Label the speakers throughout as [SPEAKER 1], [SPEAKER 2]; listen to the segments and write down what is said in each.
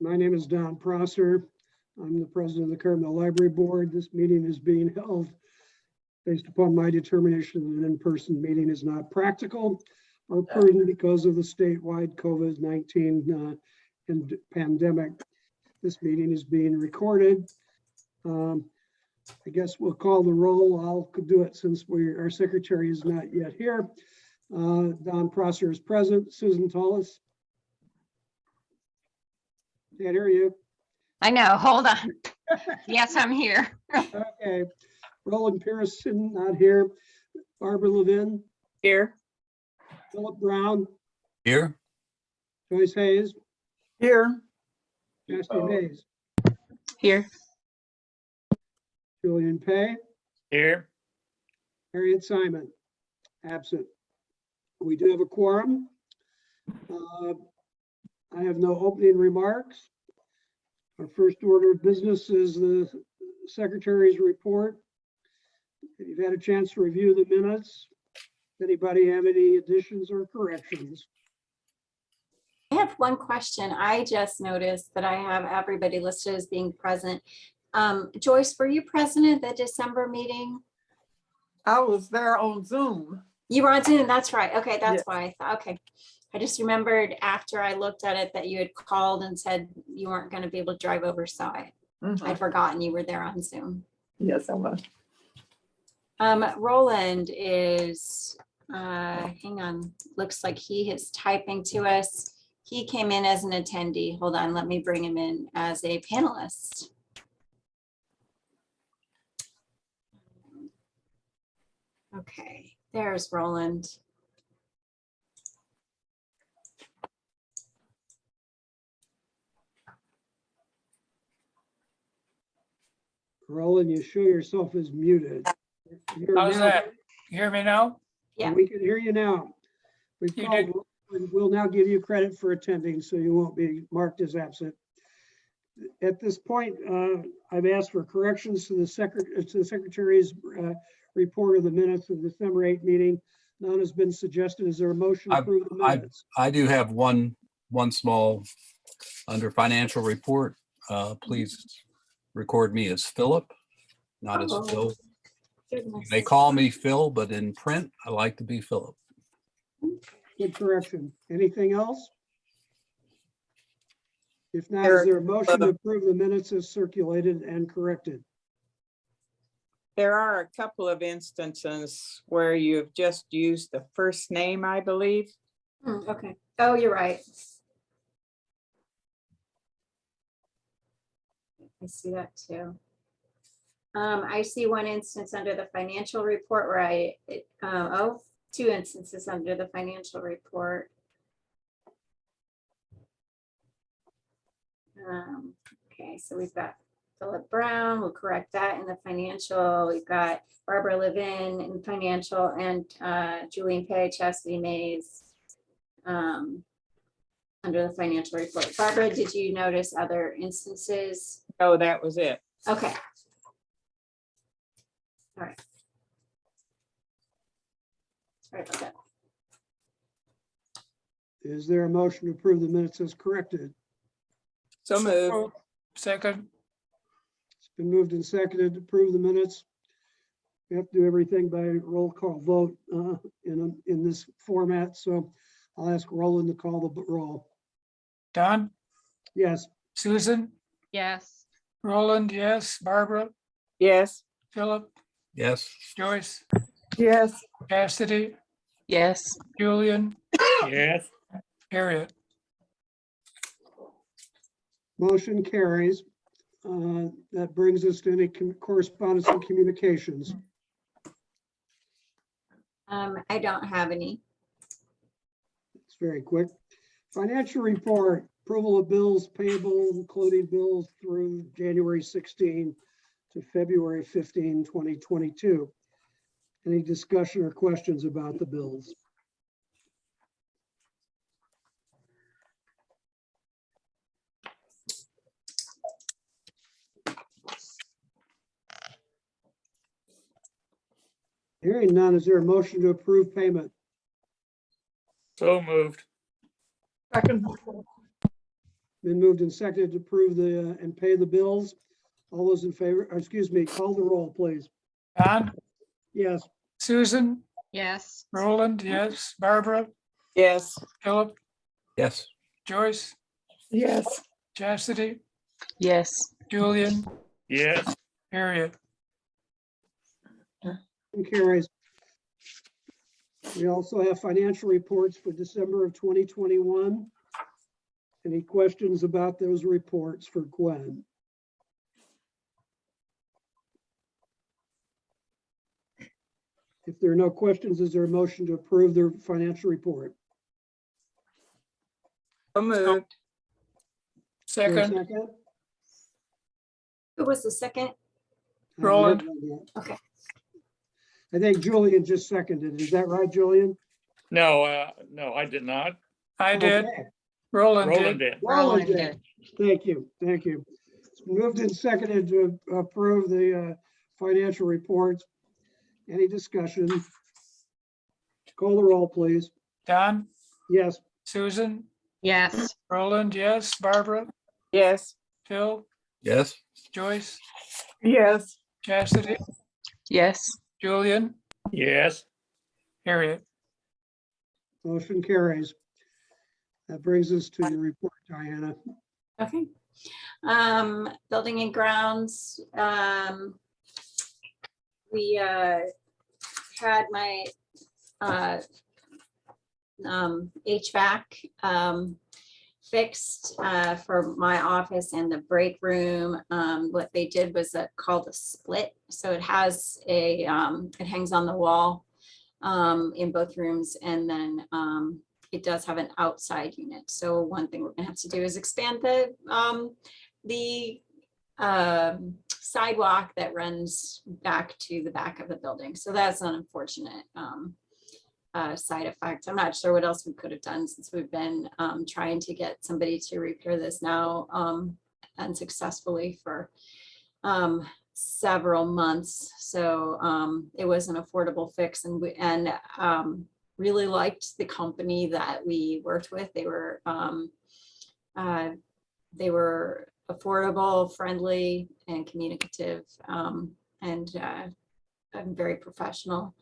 [SPEAKER 1] My name is Don Prosser. I'm the president of the Carbondale Library Board. This meeting is being held based upon my determination that an in-person meeting is not practical or prudent because of the statewide COVID-19 pandemic. This meeting is being recorded. I guess we'll call the roll. I'll do it since our secretary is not yet here. Don Prosser is present. Susan Tullis. Can't hear you.
[SPEAKER 2] I know, hold on. Yes, I'm here.
[SPEAKER 1] Okay. Roland Pearson, not here. Barbara Levin.
[SPEAKER 3] Here.
[SPEAKER 1] Philip Brown.
[SPEAKER 4] Here.
[SPEAKER 1] Joyce Hayes.
[SPEAKER 3] Here.
[SPEAKER 1] Chastity Mays.
[SPEAKER 2] Here.
[SPEAKER 1] Julian Pay.
[SPEAKER 4] Here.
[SPEAKER 1] Harriet Simon. Absent. We do have a quorum. I have no opening remarks. Our first order of business is the secretary's report. If you've had a chance to review the minutes, anybody have any additions or corrections?
[SPEAKER 5] I have one question. I just noticed that I have everybody listed as being present. Joyce, were you present at the December meeting?
[SPEAKER 3] I was there on Zoom.
[SPEAKER 5] You were on Zoom, that's right. Okay, that's
[SPEAKER 3] Yes.
[SPEAKER 5] why I thought, okay. I just remembered after I looked at it that you had called and said you weren't going to be able to drive over, so I'd forgotten you were there on Zoom.
[SPEAKER 3] Yes, I was.
[SPEAKER 5] Roland is, hang on, looks like he is typing to us. He came in as an attendee. Hold on, let me bring him in as a panelist. Okay, there's Roland.
[SPEAKER 1] Roland, you show yourself as muted.
[SPEAKER 6] How's that? You hear me now?
[SPEAKER 5] Yeah.
[SPEAKER 1] We can hear you now. We've
[SPEAKER 6] You
[SPEAKER 1] called,
[SPEAKER 6] did.
[SPEAKER 1] and we'll now give you credit for attending, so you won't be marked as absent. At this point, I've asked for corrections to the secretary's report of the minutes of the December 8th meeting. None has been suggested. Is there a motion to approve the minutes?
[SPEAKER 4] I do have one small under financial report. Please record me as Philip, not as
[SPEAKER 5] Oh,
[SPEAKER 4] Phil.
[SPEAKER 5] goodness.
[SPEAKER 4] They call me Phil, but in print, I like to be Philip.
[SPEAKER 1] Good correction. Anything else? If not, is there a motion to approve the minutes as circulated and corrected?
[SPEAKER 3] There are a couple of instances where you've just used the first name, I believe.
[SPEAKER 5] Okay. Oh, you're right. I see that too. I see one instance under the financial report where two instances under the financial report. Okay, so we've got Philip Brown, we'll correct that in the financial. We've got Barbara Levin in financial and Julian Pay, Chastity Mays under the financial report. Barbara, did you notice other instances?
[SPEAKER 3] Oh, that was it.
[SPEAKER 5] Okay. All right. Sorry about that.
[SPEAKER 1] Is there a motion to approve the minutes as corrected?
[SPEAKER 3] So moved.
[SPEAKER 6] Second.
[SPEAKER 1] It's been moved and seconded to approve the minutes. We have to do everything by roll call vote in this format, so I'll ask Roland to call the roll.
[SPEAKER 6] Don,
[SPEAKER 1] Yes.
[SPEAKER 6] Susan,
[SPEAKER 2] Yes.
[SPEAKER 6] Roland, yes. Barbara,
[SPEAKER 3] Yes.
[SPEAKER 6] Philip,
[SPEAKER 4] Yes.
[SPEAKER 6] Joyce,
[SPEAKER 3] Yes.
[SPEAKER 6] Cassidy,
[SPEAKER 2] Yes.
[SPEAKER 6] Julian,
[SPEAKER 4] Yes.
[SPEAKER 6] Harriet.
[SPEAKER 1] Motion carries. That brings us to any correspondence and communications.
[SPEAKER 5] I don't have any.
[SPEAKER 1] It's very quick. Financial report, approval of bills payable, including bills through January 16 to February 15, 2022. Any discussion or questions about the bills? Hearing none, is there a motion to approve payment?
[SPEAKER 6] So moved.
[SPEAKER 3] Second.
[SPEAKER 1] Been moved and seconded to approve and pay the bills. All those in favor, excuse me, call the roll, please.
[SPEAKER 6] Don,
[SPEAKER 1] Yes,
[SPEAKER 6] Susan,
[SPEAKER 2] Yes,
[SPEAKER 6] Roland, yes, Barbara,
[SPEAKER 3] Yes.
[SPEAKER 6] Philip,
[SPEAKER 4] Yes,
[SPEAKER 6] Joyce,
[SPEAKER 3] Yes.
[SPEAKER 6] Chastity,
[SPEAKER 7] Yes.
[SPEAKER 6] Julian,
[SPEAKER 8] Yes.
[SPEAKER 6] Harriet.
[SPEAKER 1] and carries. We also have financial reports for December of 2021. Any questions about those reports for Gwen? If there are no questions, is there a motion to approve the financial report?
[SPEAKER 3] So moved.
[SPEAKER 1] Is there a
[SPEAKER 6] Second,
[SPEAKER 5] Who was the second?
[SPEAKER 6] Roland.
[SPEAKER 5] Okay.
[SPEAKER 1] I think Julian just seconded. Is that right, Julian?
[SPEAKER 8] No, no, I did not.
[SPEAKER 6] I did,
[SPEAKER 1] Okay.
[SPEAKER 6] Roland
[SPEAKER 8] Roland
[SPEAKER 6] did.
[SPEAKER 8] did.
[SPEAKER 1] Roland
[SPEAKER 2] Roland
[SPEAKER 1] did. Thank you, thank you. It's moved and seconded to approve the financial reports. Any discussion? Call the roll, please.
[SPEAKER 6] Don,
[SPEAKER 1] Yes,
[SPEAKER 6] Susan,
[SPEAKER 2] yes,
[SPEAKER 6] Roland, yes, Barbara,
[SPEAKER 3] Yes.
[SPEAKER 6] Phil,
[SPEAKER 4] yes,
[SPEAKER 6] Joyce,
[SPEAKER 3] Yes.
[SPEAKER 6] Chastity,
[SPEAKER 7] Yes.
[SPEAKER 6] Julian,
[SPEAKER 8] Yes.
[SPEAKER 6] Harriet.
[SPEAKER 1] motion carries. That brings us to your report, Diana.
[SPEAKER 5] Okay. Building and grounds, we had my HVAC fixed for my office and the break room. What they did was called a split. So it has a, it hangs on the wall in both rooms, and then it does have an outside unit. So one thing we're gonna have to do is expand the sidewalk that runs back to the back of the building. So that's an unfortunate side effect. I'm not sure what else we could have done, since we've been trying to get somebody to repair this now unsuccessfully for several months. So it was an affordable fix, and really liked the company that we worked with. They were affordable, friendly, and communicative, and very professional.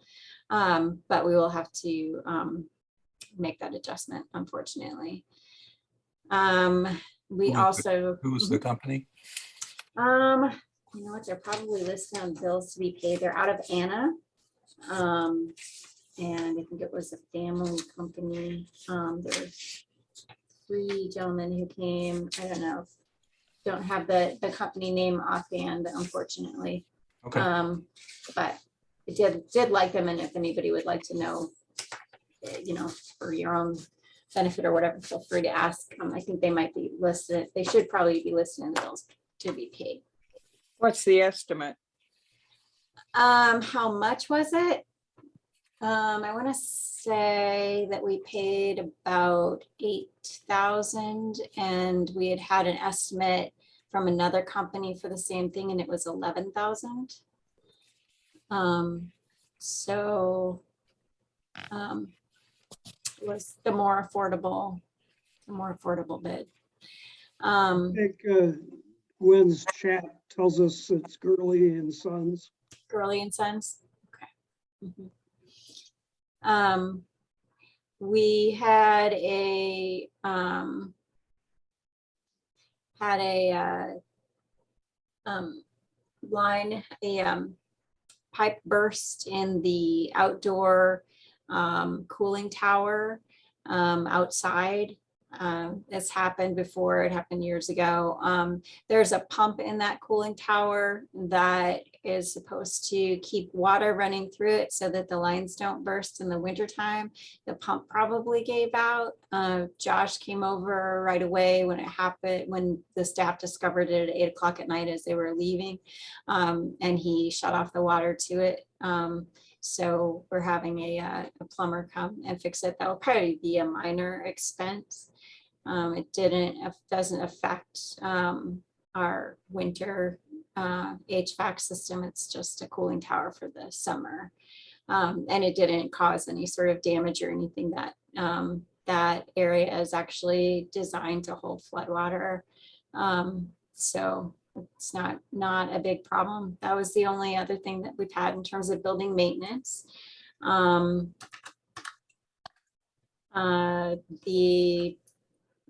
[SPEAKER 5] But we will have to make that adjustment, unfortunately. We
[SPEAKER 4] Who
[SPEAKER 5] also.
[SPEAKER 4] who was the company?
[SPEAKER 5] You know what, they're probably listed on bills to be paid. They're out of Anna. And I think it was a family company. There were 3 gentlemen who came. I don't know. Don't have the company name offhand, unfortunately.
[SPEAKER 4] Okay,
[SPEAKER 5] But I did like them, and if anybody would like to know, you know, for your own benefit or whatever, feel free to ask. I think they might be listed. They should probably be listed in the bills to be paid.
[SPEAKER 3] What's the estimate?
[SPEAKER 5] How much was it? I want to say that we paid about 8,000, and we had an estimate from another company for the same thing, and it was 11,000. So it was the more affordable bid.
[SPEAKER 1] I think Gwen's chat tells us it's Gurley and Sons.
[SPEAKER 5] Gurley and Sons. Okay. We had a line, pipe burst in the outdoor cooling tower outside. It's happened before. It happened years ago. There's a pump in that cooling tower that is supposed to keep water running through it so that the lines don't burst in the wintertime. The pump probably gave out. Josh came over right away when it happened, when the staff discovered it at 8 o'clock at night as they were leaving, and he shut off the water to it. So we're having a plumber come and fix it. That will probably be a minor expense. It doesn't affect our winter HVAC system. It's just a cooling tower for the summer. And it didn't cause any sort of damage or anything that area is actually designed to hold floodwater. So it's not a big problem. That was the only other thing that we've had in terms of building maintenance. The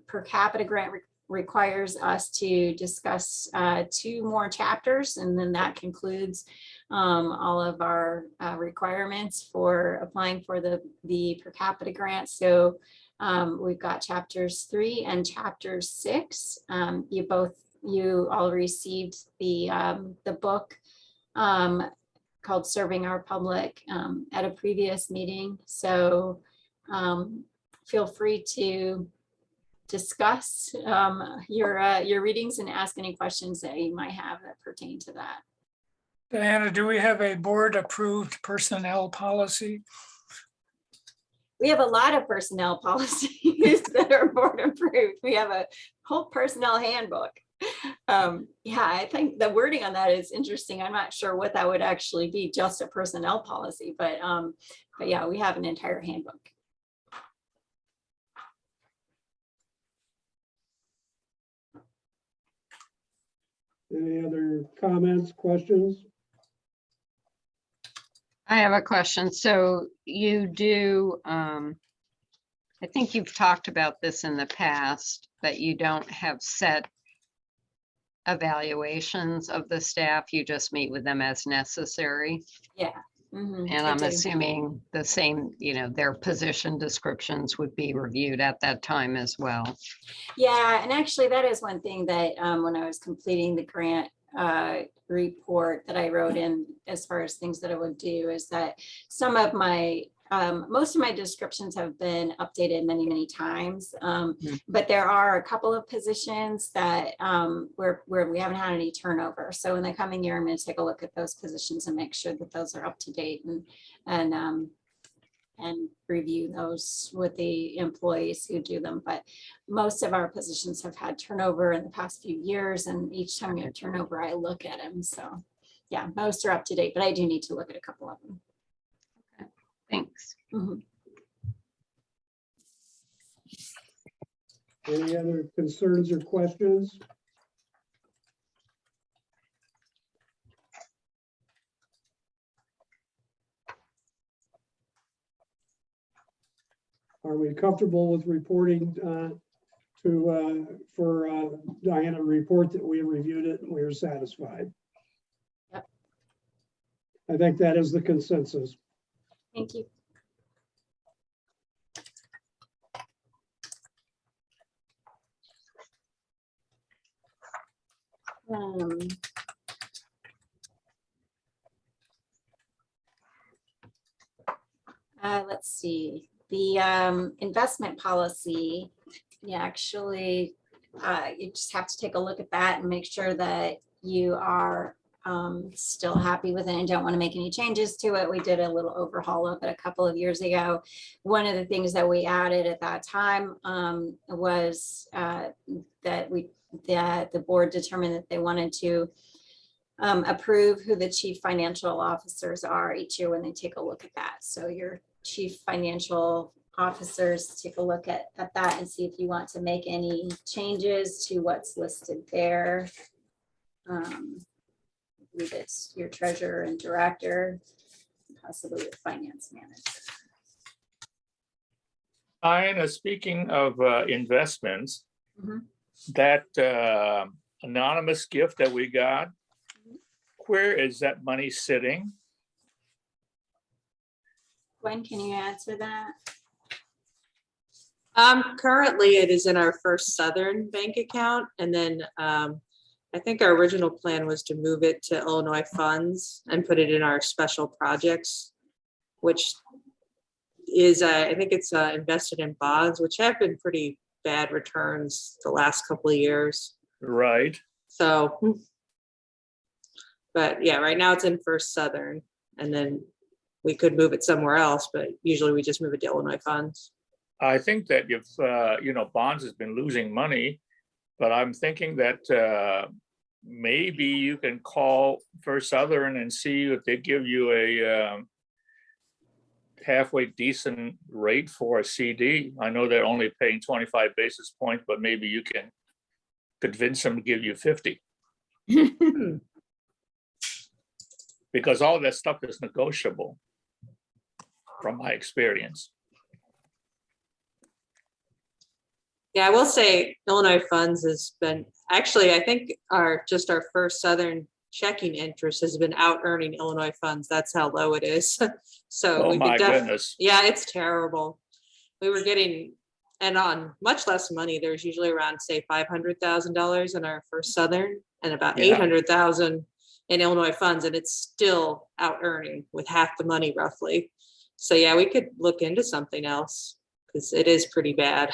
[SPEAKER 5] per capita grant requires us to discuss 2 more chapters, and then that concludes all of our requirements for applying for the per capita grant. So we've got chapters 3 and chapter 6. You all received the book called Serving Our Public at a previous meeting. So feel free to discuss your readings and ask any questions that you might have that pertain to that.
[SPEAKER 6] Diana, do we have a board-approved personnel policy?
[SPEAKER 5] We have a lot of personnel policies that are board approved. We have a whole personnel handbook. Yeah, I think the wording on that is interesting. I'm not sure what that would actually be, just a personnel policy, but yeah, we have an entire handbook.
[SPEAKER 1] Any other comments, questions?
[SPEAKER 2] I have a question. So you do, I think you've talked about this in the past, that you don't have set evaluations of the staff. You just meet with them as necessary.
[SPEAKER 5] Yeah. Mhm,
[SPEAKER 2] And
[SPEAKER 5] I
[SPEAKER 2] I'm
[SPEAKER 5] do.
[SPEAKER 2] assuming the same, their position descriptions would be reviewed at that time as well.
[SPEAKER 5] Yeah, and actually that is one thing that when I was completing the grant report that I wrote in as far as things that I would do is that some of my most of my descriptions have been updated many, many times, but there are a couple of positions that where we haven't had any turnover. So in the coming year, I'm going to take a look at those positions and make sure that those are up to date and review those with the employees who do them. But most of our positions have had turnover in the past few years, and each time we have turnover, I look at them. So yeah, most are up to date, but I do need to look at a couple of them.
[SPEAKER 2] Thanks.
[SPEAKER 5] Mhm.
[SPEAKER 1] Any other concerns or questions? Are we comfortable with reporting for Diana to report that we reviewed it and we are satisfied?
[SPEAKER 5] Yep.
[SPEAKER 1] I think that is the consensus.
[SPEAKER 5] Thank you. Let's see, the investment policy, you actually, you just have to take a look at that and make sure that you are still happy with it and don't want to make any changes to it. We did a little overhaul of it a couple of years ago. One of the things that we added at that time was that the board determined that they wanted to approve who the chief financial officers are each year when they take a look at that. So your chief financial officers, take a look at that and see if you want to make any changes to what's listed there. I believe it's your treasurer and director, possibly your finance manager.
[SPEAKER 8] Diana, speaking of investments,
[SPEAKER 5] Mhm.
[SPEAKER 8] that anonymous gift that we got, where is that money sitting?
[SPEAKER 5] Gwen, can you answer that?
[SPEAKER 9] Currently it is in our First Southern bank account. And then I think our original plan was to move it to Illinois funds and put it in our special projects, which is, I think it's invested in bonds, which have been pretty bad returns the last couple of years.
[SPEAKER 8] Right.
[SPEAKER 9] So, but yeah, right now it's in First Southern, and then we could move it somewhere else, but usually we just move it to Illinois funds.
[SPEAKER 8] I think that if, bonds has been losing money, but I'm thinking that maybe you can call First Southern and see if they give you halfway decent rate for a CD. I know they're only paying 25 basis points, but maybe you can convince them to give you 50. Because all that stuff is negotiable from my experience.
[SPEAKER 9] Yeah, I will say Illinois Funds has been, actually, I think our first Southern checking interest has been out earning Illinois Funds. That's how low it is. So
[SPEAKER 8] Oh
[SPEAKER 9] we
[SPEAKER 8] my
[SPEAKER 9] could
[SPEAKER 8] goodness.
[SPEAKER 9] yeah, it's terrible. We were getting, and on much less money, there's usually around, say, $500,000 in our first Southern and about
[SPEAKER 8] Yeah.
[SPEAKER 9] 800,000 in Illinois Funds, and it's still out earning with half the money roughly. So yeah, we could look into something else because it is pretty bad.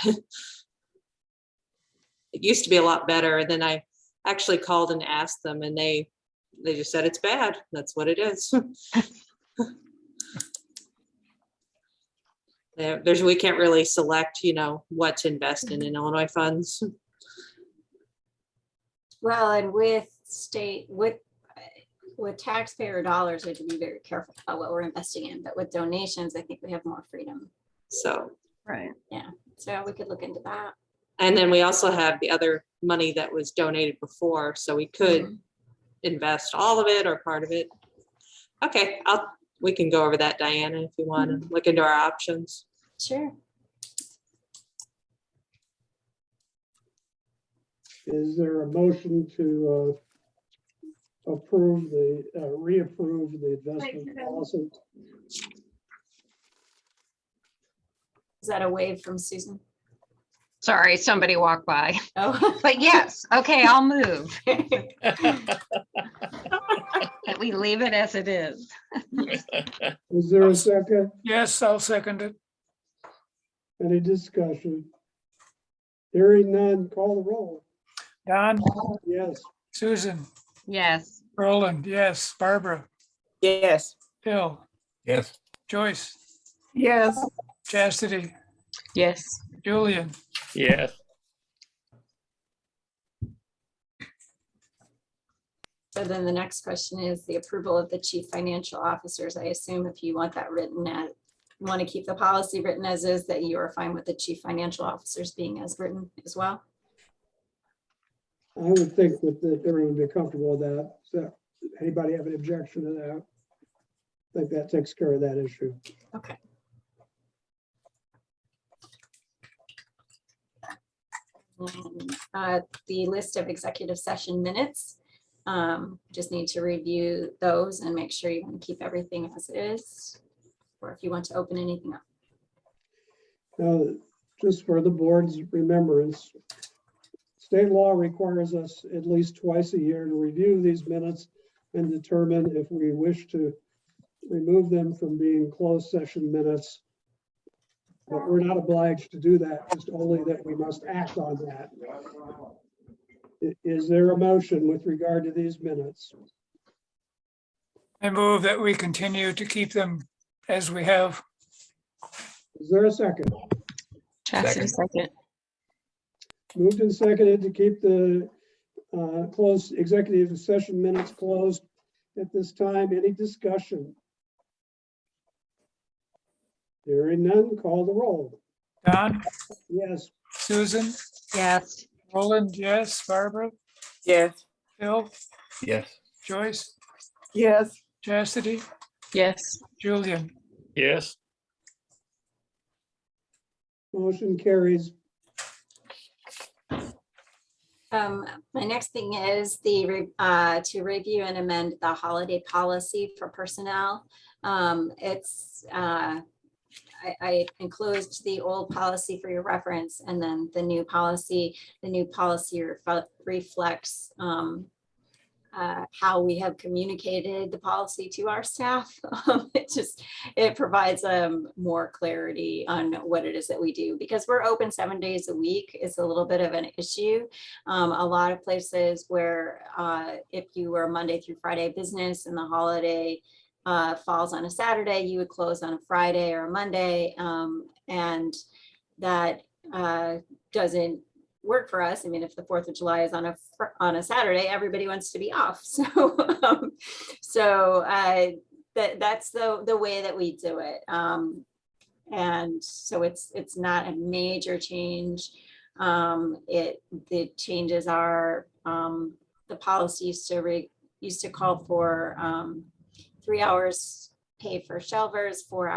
[SPEAKER 9] It used to be a lot better, and then I actually called and asked them, and they just said it's bad. That's what it is. We can't really select, what to invest in Illinois funds.
[SPEAKER 5] Well, and with taxpayer dollars, we have to be very careful about what we're investing in, but with donations, I think we have more freedom.
[SPEAKER 9] So,
[SPEAKER 2] Right.
[SPEAKER 5] So we could look into that.
[SPEAKER 9] and then we also have the other money that was donated before, so we could invest all of it or part of it. Okay, we can go over that, Diana, if you want to look into our options.
[SPEAKER 5] Sure.
[SPEAKER 1] Is there a motion to reapprove the investment policy?
[SPEAKER 5] Is that a wave from Susan?
[SPEAKER 2] Sorry, somebody walked by.
[SPEAKER 5] Oh.
[SPEAKER 2] But yes, okay, I'll move. That we leave it as it is.
[SPEAKER 1] Is there a second?
[SPEAKER 6] Yes, I'll second it.
[SPEAKER 1] Any discussion? Hearing none, call the roll.
[SPEAKER 6] Don,
[SPEAKER 1] Yes.
[SPEAKER 6] Susan,
[SPEAKER 2] Yes.
[SPEAKER 6] Roland, yes. Barbara,
[SPEAKER 3] Yes.
[SPEAKER 6] Phil,
[SPEAKER 4] Yes.
[SPEAKER 6] Joyce,
[SPEAKER 3] Yes.
[SPEAKER 6] Chastity,
[SPEAKER 7] Yes.
[SPEAKER 6] Julian.
[SPEAKER 8] Yes.
[SPEAKER 5] So then the next question is the approval of the chief financial officers. I assume if you want that written at, want to keep the policy written as is, that you are fine with the chief financial officers being as written as well?
[SPEAKER 1] I would think that everyone would be comfortable with that. So anybody have an objection to that? I think that takes care of that issue.
[SPEAKER 5] Okay. And, the list of executive session minutes, just need to review those and make sure you want to keep everything as is, or if you want to open anything up.
[SPEAKER 1] Now, just for the board's remembrance, state law requires us at least twice a year to review these minutes and determine if we wish to remove them from being closed session minutes. But we're not obliged to do that, just only that we must act on that. Is there a motion with regard to these minutes?
[SPEAKER 6] I move that we continue to keep them as we have.
[SPEAKER 1] Is there a second?
[SPEAKER 7] Chastity, second.
[SPEAKER 1] Moved and seconded to keep the closed executive session minutes closed at this time. Any discussion? Hearing none, call the roll.
[SPEAKER 6] Don,
[SPEAKER 1] Yes.
[SPEAKER 6] Susan,
[SPEAKER 2] Yes.
[SPEAKER 6] Roland, yes. Barbara,
[SPEAKER 3] Yes.
[SPEAKER 6] Phil,
[SPEAKER 4] Yes.
[SPEAKER 6] Joyce,
[SPEAKER 3] Yes.
[SPEAKER 6] Chastity,
[SPEAKER 7] Yes.
[SPEAKER 6] Julian.
[SPEAKER 8] Yes.
[SPEAKER 1] Motion carries.
[SPEAKER 5] My next thing is to review and amend the holiday policy for personnel. I enclosed the old policy for your reference, and then the new policy. The new policy reflects how we have communicated the policy to our staff. It provides more clarity on what it is that we do, because we're open 7 days a week. It's a little bit of an issue. A lot of places where if you were Monday through Friday business and the holiday falls on a Saturday, you would close on a Friday or a Monday, and that doesn't work for us. I mean, if the 4th of July is on a Saturday, everybody wants to be off. So that's the way that we do it. And so it's not a major change. The changes are, the policy used to call for 3 hours pay for shelvers, 4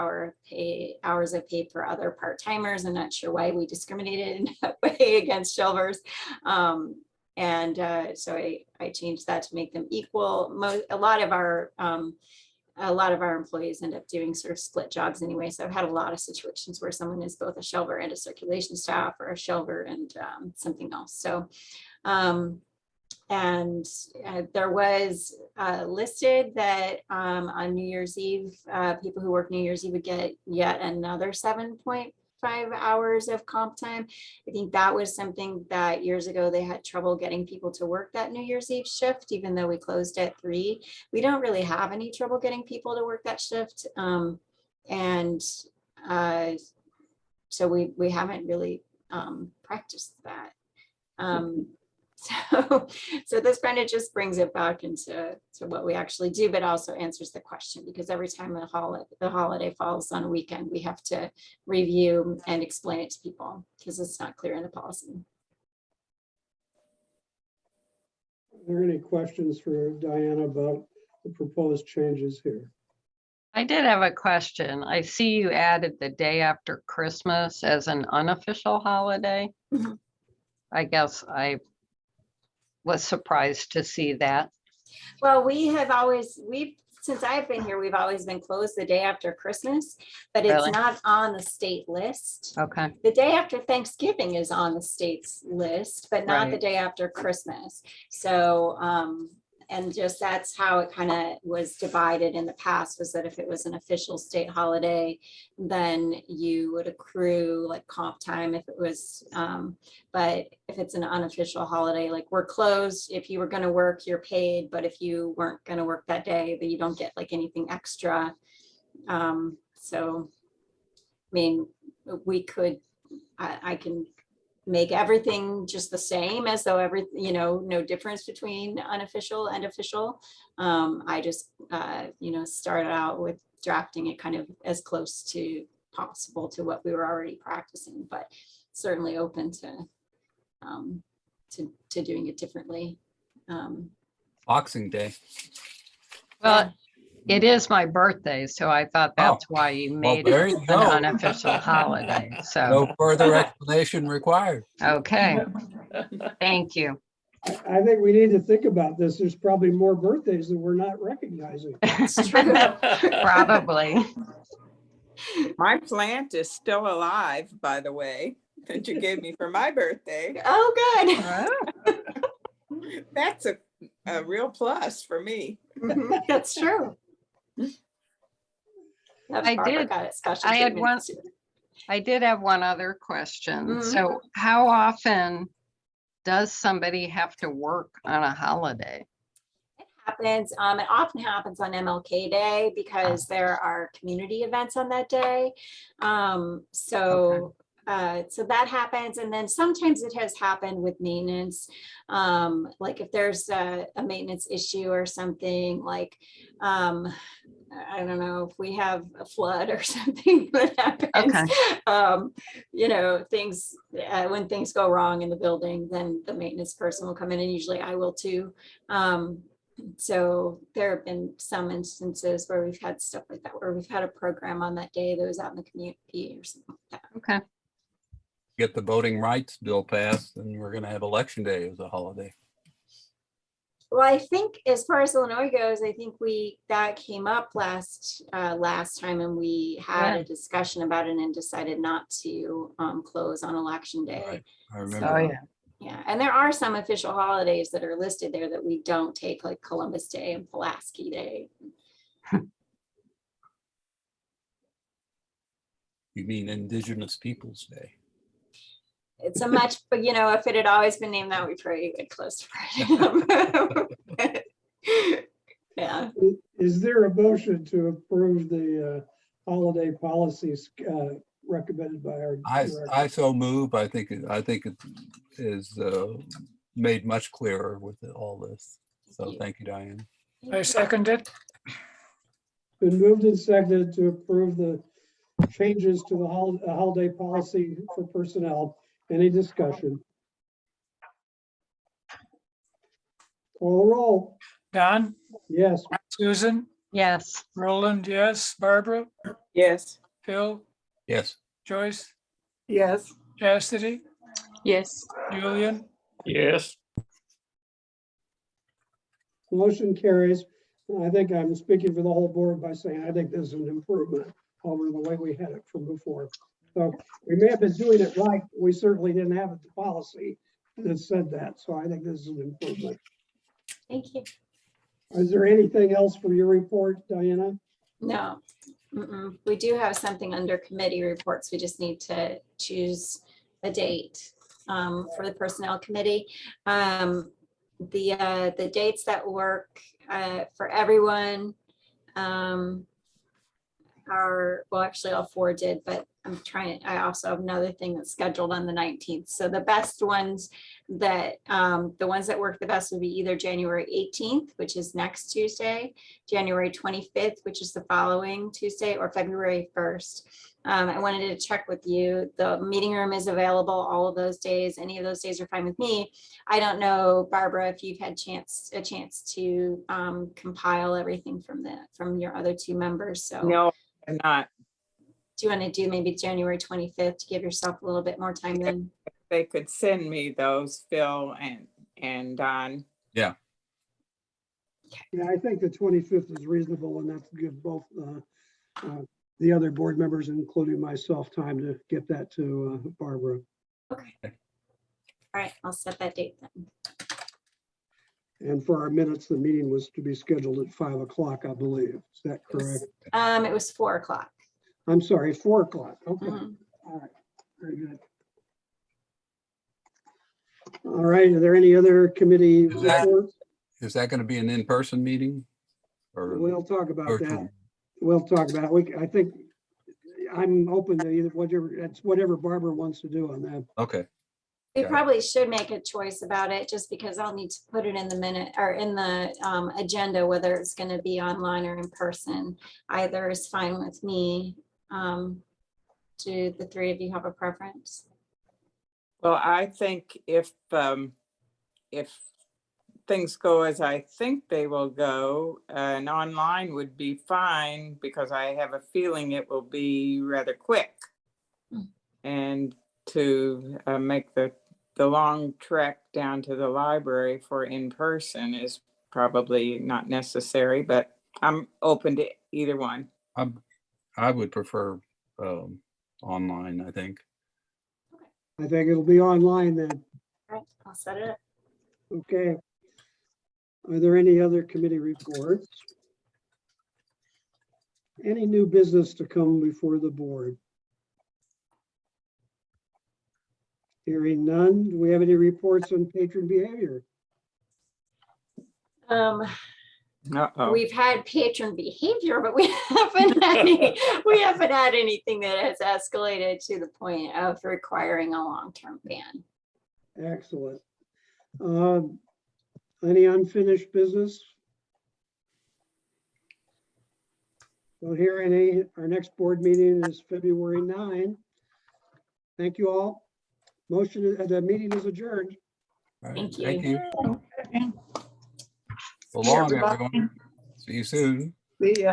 [SPEAKER 5] hours of pay for other part-timers. I'm not sure why we discriminated in that way against shelvers. So I changed that to make them equal. A lot of our employees end up doing sort of split jobs anyway. So I've had a lot of situations where someone is both a shelver and a circulation staff, or a shelver and something else. So, there was listed that on New Year's Eve, people who work New Year's Eve would get yet another 7.5 hours of comp time. I think that was something that years ago they had trouble getting people to work that New Year's Eve shift, even though we closed at 3. We don't really have any trouble getting people to work that shift. So we haven't really practiced that. So this kind of just brings it back into what we actually do, but also answers the question, because every time the holiday falls on a weekend, we have to review and explain it to people because it's not clear in the policy.
[SPEAKER 1] Are there any questions for Diana about the proposed changes here?
[SPEAKER 2] I did have a question. I see you added the day after Christmas as an unofficial holiday.
[SPEAKER 5] Mhm.
[SPEAKER 2] I guess I was surprised to see that.
[SPEAKER 5] Well, since I've been here, we've always been closed the day after Christmas, but it's
[SPEAKER 2] Really?
[SPEAKER 5] not on the state list.
[SPEAKER 2] Okay,
[SPEAKER 5] The day after Thanksgiving is on the state's list, but not the
[SPEAKER 2] Right.
[SPEAKER 5] day after Christmas. So, and just that's how it kind of was divided in the past, was that if it was an official state holiday, then you would accrue like comp time if it was, but if it's an unofficial holiday, like we're closed, if you were going to work, you're paid, but if you weren't going to work that day, then you don't get like anything extra. So, I mean, we could, I can make everything just the same as though no difference between unofficial and official. I just, started out with drafting it kind of as close to possible to what we were already practicing, but certainly open to doing it differently.
[SPEAKER 4] Boxing Day.
[SPEAKER 2] well, it is my birthday, so I thought that's why you
[SPEAKER 4] Well,
[SPEAKER 2] made
[SPEAKER 4] there
[SPEAKER 2] it
[SPEAKER 4] you
[SPEAKER 2] an
[SPEAKER 4] go.
[SPEAKER 2] unofficial holiday. So,
[SPEAKER 4] No further explanation required.
[SPEAKER 2] okay, thank you.
[SPEAKER 1] I think we need to think about this. There's probably more birthdays that we're not recognizing.
[SPEAKER 5] It's true.
[SPEAKER 2] Probably.
[SPEAKER 3] My plant is still alive, by the way, that you gave me for my birthday.
[SPEAKER 5] Oh, good.
[SPEAKER 3] That's a real plus for me.
[SPEAKER 5] Mhm, that's true.
[SPEAKER 2] I did- I had one- I did have one other question.
[SPEAKER 5] Mhm.
[SPEAKER 2] So how often does somebody have to work on a holiday?
[SPEAKER 5] Happens. It often happens on MLK Day because there are community events on that day. So that happens, and then sometimes it has happened with maintenance. Like if there's a maintenance issue or something, like I don't know, if we have a flood or something that happens, things when things go wrong in the building, then the maintenance person will come in, and usually I will too. So there have been some instances where we've had stuff like that, where we've had a program on that day that was out in the community or something like that.
[SPEAKER 2] Okay,
[SPEAKER 4] Get the voting rights bill passed, and we're gonna have Election Day as a holiday.
[SPEAKER 5] Well, I think as far as Illinois goes, I think that came up last time, and we had
[SPEAKER 2] Yeah.
[SPEAKER 5] a discussion about it and decided not to close on Election Day.
[SPEAKER 4] Right. I
[SPEAKER 2] oh,
[SPEAKER 4] remember.
[SPEAKER 2] yeah.
[SPEAKER 5] Yeah, and there are some official holidays that are listed there that we don't take, like Columbus Day and Pulaski Day.
[SPEAKER 4] You mean Indigenous Peoples Day?
[SPEAKER 5] It's a much, but if it had always been named that, we probably would close for it. Yeah.
[SPEAKER 1] Is there a motion to approve the holiday policies recommended by our director?
[SPEAKER 4] I so move. I think it is made much clearer with all this. So thank you, Diane.
[SPEAKER 6] I second it.
[SPEAKER 1] Been moved and seconded to approve the changes to the holiday policy for personnel. Any discussion? Call the roll.
[SPEAKER 6] Don,
[SPEAKER 1] Yes.
[SPEAKER 6] Susan,
[SPEAKER 2] Yes.
[SPEAKER 6] Roland, yes, Barbara,
[SPEAKER 3] Yes.
[SPEAKER 6] Phil,
[SPEAKER 4] Yes.
[SPEAKER 6] Joyce,
[SPEAKER 3] Yes.
[SPEAKER 6] Chastity,
[SPEAKER 7] Yes.
[SPEAKER 6] Julian,
[SPEAKER 8] yes,
[SPEAKER 1] Motion carries. I think I'm speaking for the whole board by saying I think this is an improvement over the way we had it from before. So we may have been doing it right. We certainly didn't have the policy that said that. So I think this is an improvement.
[SPEAKER 5] Thank you.
[SPEAKER 1] Is there anything else for your report, Diana?
[SPEAKER 5] No, we do have something under committee reports. We just need to choose a date for the personnel committee. The dates that work for everyone are, well, actually all four did, but I also have another thing that's scheduled on the 19th. So the best ones that, the ones that work the best would be either January 18th, which is next Tuesday, January 25th, which is the following Tuesday, or February 1st. I wanted to check with you. The meeting room is available all of those days. Any of those days are fine with me. I don't know, Barbara, if you've had a chance to compile everything from your other two members. So
[SPEAKER 3] No, I'm not.
[SPEAKER 5] do you want to do maybe January 25th to give yourself a little bit more time then?
[SPEAKER 3] They could send me those, Phil and Don.
[SPEAKER 1] Yeah, I think the 25th is reasonable enough to give both the other board members, including myself, time to get that to Barbara.
[SPEAKER 5] Okay. All right, I'll set that date then.
[SPEAKER 1] And for our minutes, the meeting was to be scheduled at 5 o'clock, I believe. Is that correct?
[SPEAKER 5] It was 4 o'clock.
[SPEAKER 1] I'm sorry, 4 o'clock. Okay.
[SPEAKER 5] Mhm.
[SPEAKER 1] All right. Very good. All right. Are there any other committee
[SPEAKER 4] Is that-
[SPEAKER 1] reports?
[SPEAKER 4] Is that going to be an in-person meeting? Or
[SPEAKER 1] We'll talk about that.
[SPEAKER 4] virtual?
[SPEAKER 1] We'll talk about it. I think I'm open to either whatever Barbara wants to do on that.
[SPEAKER 4] Okay,
[SPEAKER 5] We
[SPEAKER 4] Got it.
[SPEAKER 5] probably should make a choice about it just because I'll need to put it in the minute or in the agenda, whether it's going to be online or in person. Either is fine with me. Do the three of you have a preference?
[SPEAKER 3] Well, I think if things go as I think they will go, an online would be fine because I have a feeling it will be rather quick. And to make the long trek down to the library for in-person is probably not necessary, but I'm open to either one.
[SPEAKER 4] I would prefer online, I think.
[SPEAKER 1] I think it'll be online then.
[SPEAKER 5] All right, I'll set it up.
[SPEAKER 1] Okay. Are there any other committee reports? Any new business to come before the board? Hearing none. Do we have any reports on patron behavior?
[SPEAKER 3] Uh-oh.
[SPEAKER 5] We've had patron behavior, but we haven't had anything that has escalated to the point of requiring a long-term ban.
[SPEAKER 1] Excellent. Any unfinished business? Well, our next board meeting is February 9. Thank you all. The meeting is adjourned.
[SPEAKER 4] All right,
[SPEAKER 5] Thank
[SPEAKER 4] Thank
[SPEAKER 5] you.
[SPEAKER 4] you. So long, everyone. See you soon.
[SPEAKER 3] The